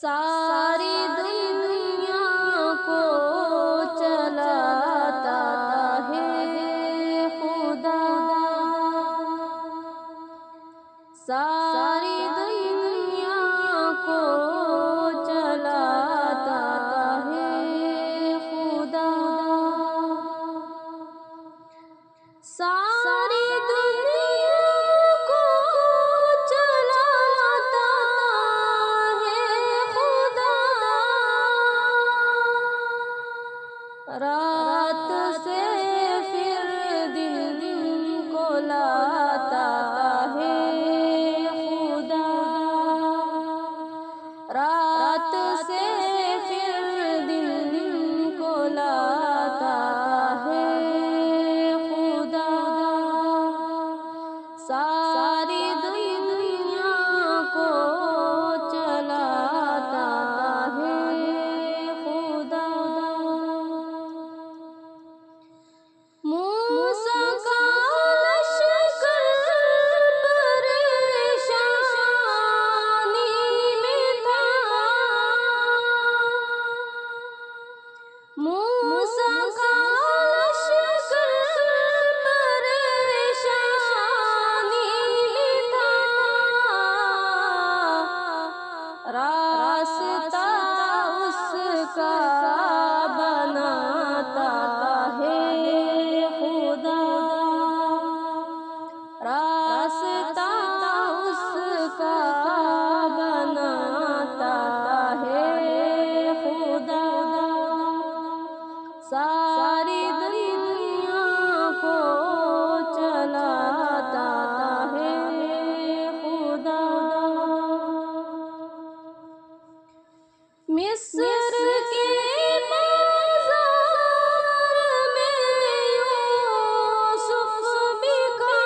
ساری دنیا کو چلاتا ہے خدا، ساری دنیا کو چلاتا ہے خدا، ساری دنیا کو چلاتا ہے خدا، رات سے پھر دن کو لاتا ہے خدا، رات سے پھر دن کو لاتا ہے خدا، ساری دنیا کو چلاتا ہے خدا۔ موسیٰ کا لشکر پریشانی میں تھا، موسیٰ کا لشکر پریشانی میں تھا، راستہ اس کا بناتا ہے خدا، راستہ اس کا بناتا ہے خدا، ساری دنیا کو چلاتا ہے خدا۔ مصر کے بازار میں یوسف بکا،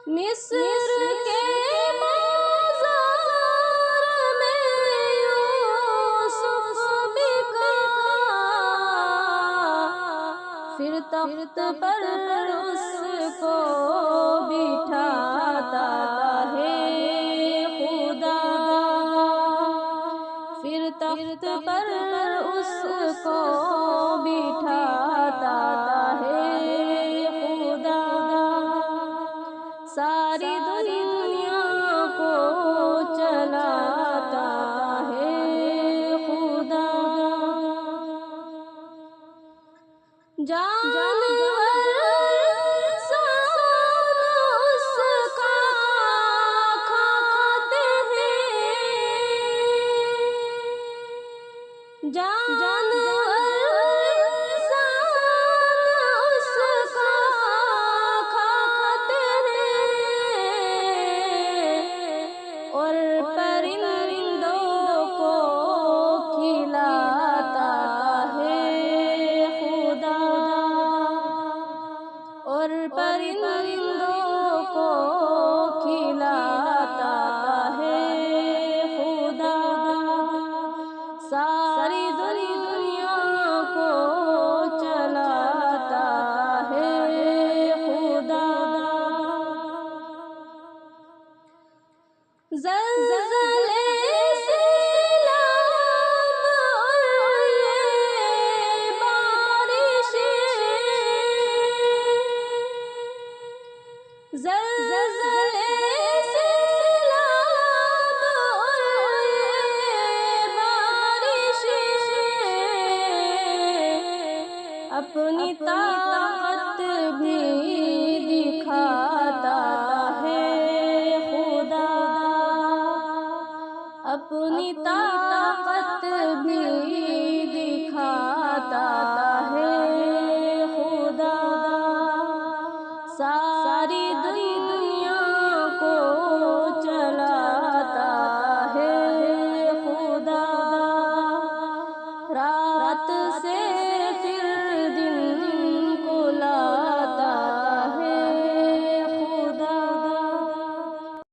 مصر کے بازار میں یوسف بکا، پھر تخت پر اس کو بٹھاتا ہے خدا، پھر تخت پر اس کو بٹھاتا ہے خدا، ساری دنیا کو چلاتا ہے خدا، جانور انسان اس کا کھاتے ہیں، جانور انسان اس کا کھاتے ہیں، اور پرندوں کو کھلاتا ہے خدا، اور پرندوں کو کھلاتا ہے خدا، ساری دنیا کو چلاتا ہے خدا۔ زلزلہ